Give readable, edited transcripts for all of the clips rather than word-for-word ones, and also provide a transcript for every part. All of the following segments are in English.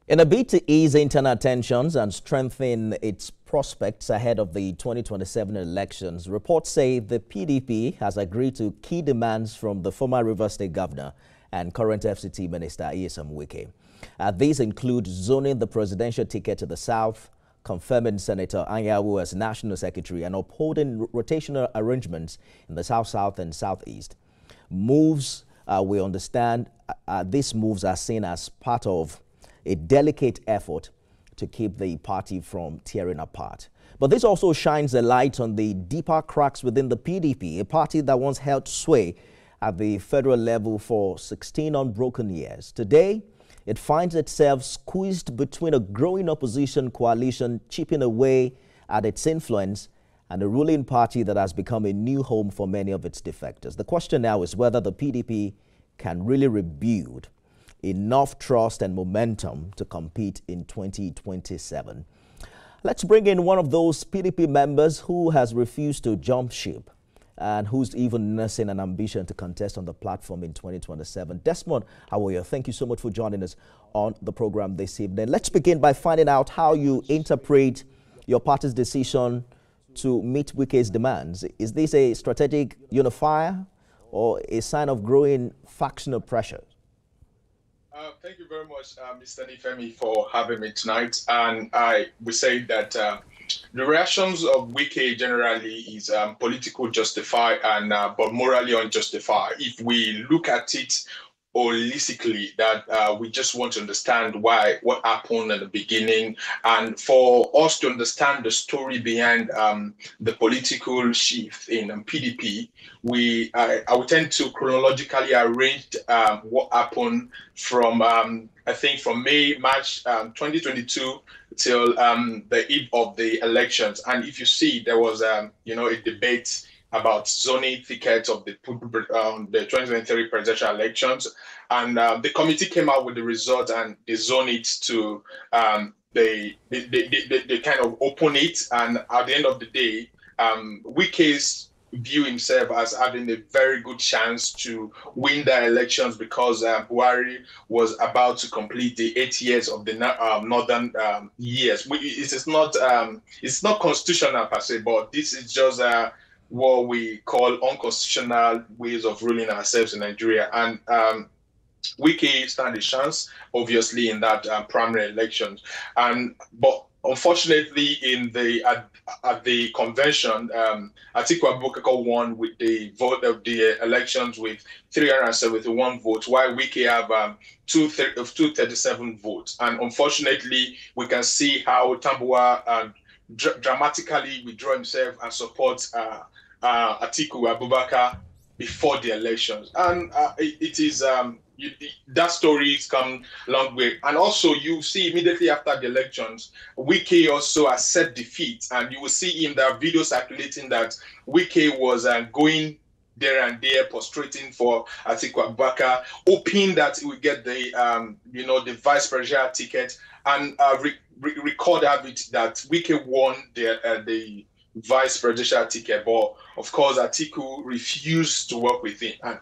In a bid to ease internal tensions and strengthen its prospects ahead of the 2027 elections, reports say the PDP has agreed to key demands from the former Rivers State Governor and current FCT Minister Wike. These include zoning the presidential ticket to the South, confirming Senator Awoyo as National Secretary, and upholding rotational arrangements in the South-South and Southeast. Moves, we understand, these moves are seen as part of a delicate effort to keep the party from tearing apart. But this also shines a light on the deeper cracks within the PDP, a party that once held sway at the federal level for 16 unbroken years. Today, it finds itself squeezed between a growing opposition coalition chipping away at its influence and a ruling party that has become a new home for many of its defectors. The question now is whether the PDP can really rebuild enough trust and momentum to compete in 2027. Let's bring in one of those PDP members who has refused to jump ship and who's even nursing an ambition to contest on the platform in 2027. Desmond Awoyo, thank you so much for joining us on the program this evening. Let's begin by finding out how you interpret your party's decision to meet Wike's demands. Is this a strategic unifier or a sign of growing factional pressure? Thank you very much, Mr. Nifemi, for having me tonight. And I would say that the reactions of Wike generally is political justified and but morally unjustified. If we look at it holistically, that we just want to understand what happened at the beginning, and for us to understand the story behind the political shift in PDP, I would tend to chronologically arrange what happened from I think from March 2022 till the eve of the elections. And if you see, there was a debate about zoning tickets of the 2023 presidential elections, and the committee came out with the result and they zoned it to they kind of open it, and at the end of the day, Wike's view himself as having a very good chance to win the elections because Buhari was about to complete the 8 years of the northern years. It's not constitutional per se, but this is just what we call unconstitutional ways of ruling ourselves in Nigeria. And Wike stand a chance, obviously, in that primary elections. But unfortunately, at the convention, Atiku Abubakar won with the vote of the elections with 371 votes, while Wike have 237 votes. And unfortunately, we can see how Tambuwa dramatically withdraw himself and support Atiku Abubakar before the elections. And it is that story has come a long way. And also, you see immediately after the elections, Wike also accept defeat, and you will see in the video circulating that Wike was going there and there, prostrating for Atiku Abubakar, hoping that he would get the the vice presidential ticket, and record that Wike won the vice presidential ticket. But of course, Atiku refused to work with him, and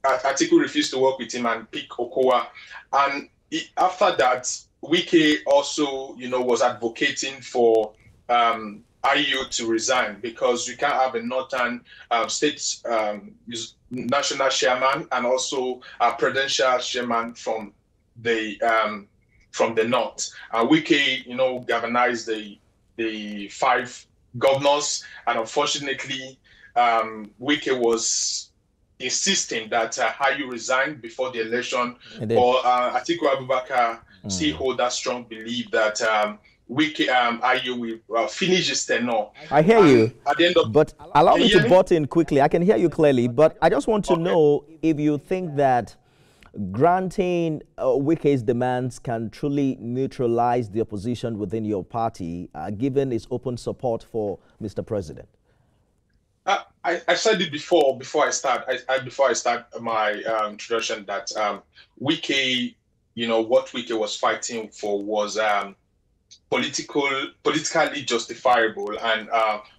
Atiku refused to work with him and pick Okowa. And after that, Wike also, was advocating for IU to resign, because you can't have a northern state national chairman and also a presidential chairman from the north. Wike, galvanized the 5 governors, and unfortunately, Wike was insisting that IU resigned before the election. But Atiku Abubakar still hold that strong belief that Wike IU will finish his tenure. I hear you. At the end of, but allow me to butt in quickly. I can hear you clearly, but I just want to know if you think that granting Wike's demands can truly neutralize the opposition within your party, given its open support for Mr. President. I said it before I start my introduction, that Wike, what Wike was fighting for was politically justifiable and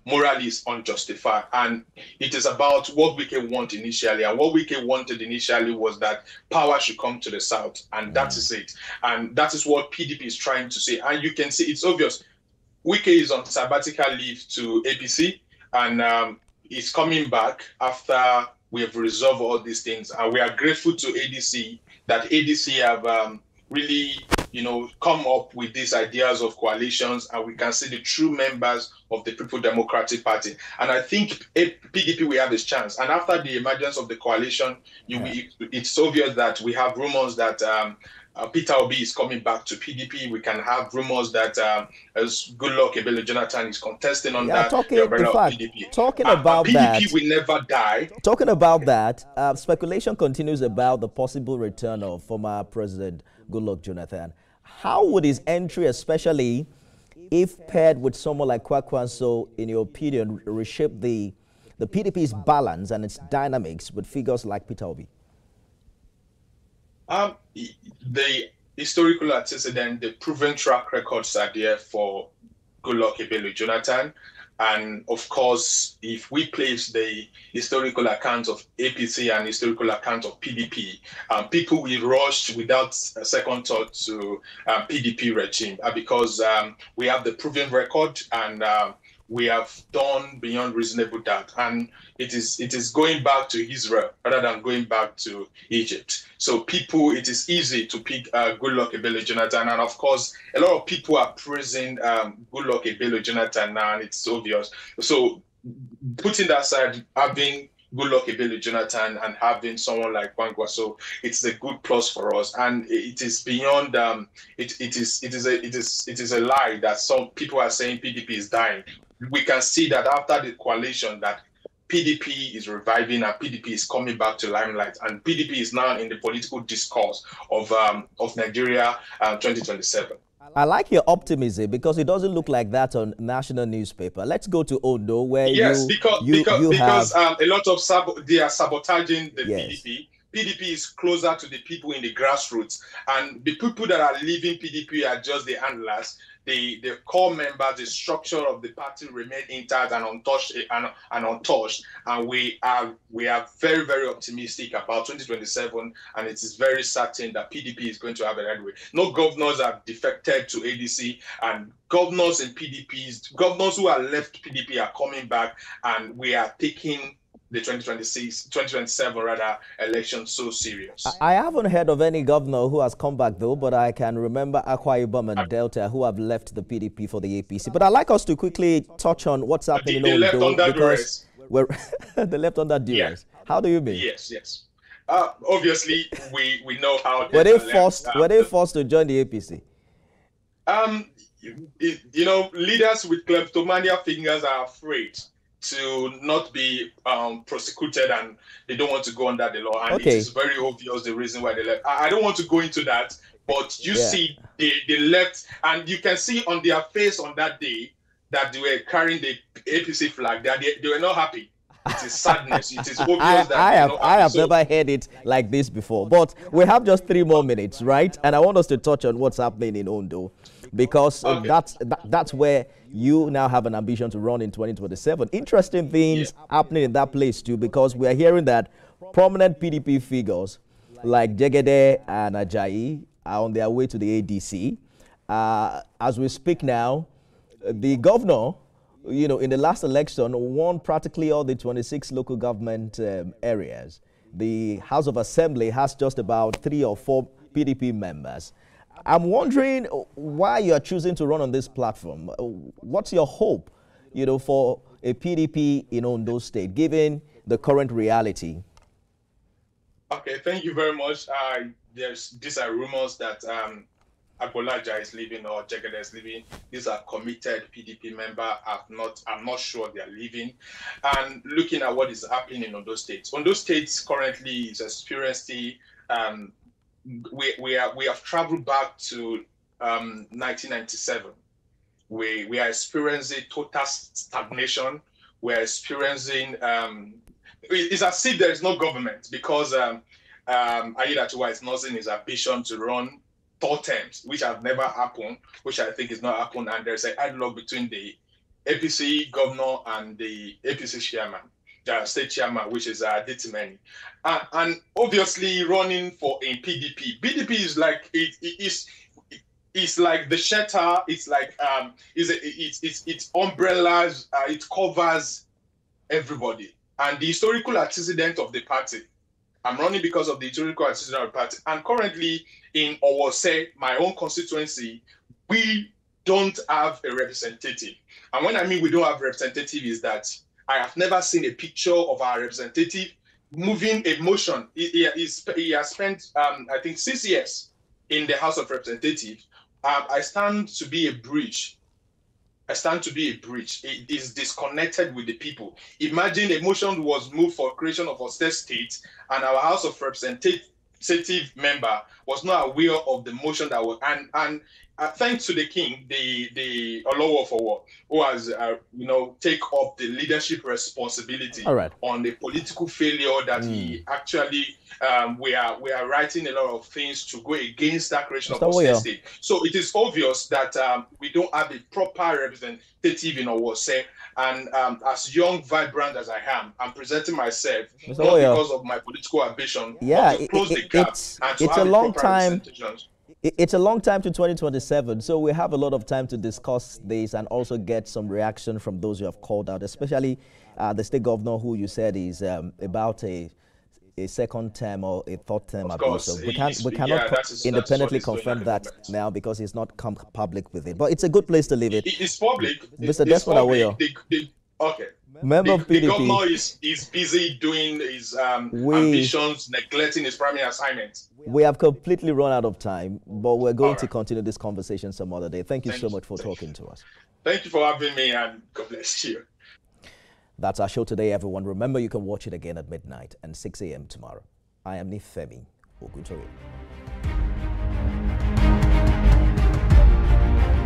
morally is unjustified. And it is about what Wike wanted initially. And what Wike wanted initially was that power should come to the South. And that is it. And that is what PDP is trying to say. And you can see it's obvious. Wike is on sabbatical leave to APC, and he's coming back after we have resolved all these things. And we are grateful to ADC that ADC have really, come up with these ideas of coalitions, and we can see the true members of the People Democratic Party. And I think PDP will have its chance. And after the emergence of the coalition, it's obvious that we have rumors that Peter Obi is coming back to PDP. We can have rumors that as Goodluck Ebele Jonathan is contesting on that. Talking about PDP that, will never die. Talking about that, speculation continues about the possible return of former President Goodluck Jonathan. How would his entry, especially if paired with someone like Kwakwanso, in your opinion, reshape the PDP's balance and its dynamics with figures like Peter Obi? The historical antecedent, the proven track records are there for Goodluck Ebele Jonathan. And of course, if we place the historical account of APC and historical account of PDP, people will rush without a second thought to PDP regime because we have the proven record and we have done beyond reasonable doubt. And it is going back to Israel rather than going back to Egypt. So it is easy to pick Goodluck Ebele Jonathan. And of course, a lot of people are praising Goodluck Ebele Jonathan now, and it's obvious. So putting that aside, having Goodluck Ebele Jonathan and having someone like Kwakwanso, it's a good plus for us. And it is beyond, it is a lie that some people are saying PDP is dying. We can see that after the coalition that PDP is reviving and PDP is coming back to limelight, and PDP is now in the political discourse of Nigeria 2027. I like your optimism because it doesn't look like that on national newspaper. Let's go to Ondo, where because a lot of they are sabotaging the PDP. PDP is closer to the people in the grassroots, and the people that are leaving PDP are just the handlers. The core members, the structure of the party remain intact and untouched, and we are very, very optimistic about 2027, and it is very certain that PDP is going to have an headway. No governors have defected to ADC, and governors in governors who are left PDP are coming back, and we are taking the 2027 election so serious. I haven't heard of any governor who has come back though, but I can remember Akwa Ibom and Delta who have left the PDP for the APC. But I'd like us to quickly touch on what's happening in Ondo because they left under Duress. Yeah. How do you mean? Yes. Obviously, we know how. Were they forced to join the APC? Leaders with kleptomania fingers are afraid to not be prosecuted, and they don't want to go under the law. And it is very obvious the reason why they left. I don't want to go into that, but you see they left, and you can see on their face on that day that they were carrying the APC flag. They were not happy. It is sadness. It is obvious that I have never heard it like this before. But we have just 3 more minutes, right? And I want us to touch on what's happening in Ondo, because that's where you now have an ambition to run in 2027. Interesting things happening in that place too, because we are hearing that prominent PDP figures like Jegede and Ajayi are on their way to the ADC. As we speak now, the governor, in the last election, won practically all the 26 local government areas. The House of Assembly has just about 3 or 4 PDP members. I'm wondering why you are choosing to run on this platform. What's your hope, for a PDP in Ondo State, given the current reality? Okay, thank you very much. These are rumors that Agbolaja is leaving or Jegede is leaving. These are committed PDP members. I'm not sure they are leaving. And looking at what is happening in Ondo State currently is experiencing we have traveled back to 1997. We are experiencing total stagnation. We are experiencing it's as if there is no government, because Aiyedatiwa is losing his ambition to run third terms, which have never happened, which I think is not happened, and there's an deadlock between the APC governor and the APC chairman, the state chairman, which is Ditimeni. And obviously running for a PDP. PDP is like it's like the shelter. It's like it's umbrellas. It covers everybody. And the historical antecedent of the party. I'm running because of the historical antecedent of the party. And currently in Owose, my own constituency, we don't have a representative. And when I mean we don't have a representative is that I have never seen a picture of our representative moving a motion. He has spent, I think, 6 years in the House of Representatives. I stand to be a bridge. I stand to be a bridge. It is disconnected with the people. Imagine a motion was moved for creation of a state, and our House of Representative member was not aware of the motion that was, and thanks to the king, the Olowo for who has take up the leadership responsibility on the political failure that he actually we are writing a lot of things to go against that creation of a state. So it is obvious that we don't have a proper representative in Owose. And as young, vibrant as I am, I'm presenting myself not because of my political ambition, but to close the gap and to have a proper representation. It's a long time to 2027, so we have a lot of time to discuss this and also get some reaction from those you have called out, especially the state governor who you said is about a second term or a third term abuse. So we cannot independently confirm that now because he's not come public with it. But it's a good place to leave it. It's public. Mr. Desmond Awoyo. Okay. Member of PDP. The governor is busy doing his ambitions, neglecting his primary assignment. We have completely run out of time, but we're going to continue this conversation some other day. Thank you so much for talking to us. Thank you for having me, and God bless you. That's our show today, everyone. Remember, you can watch it again at midnight and 6 a.m. tomorrow. I am Nifemi Oguntoye.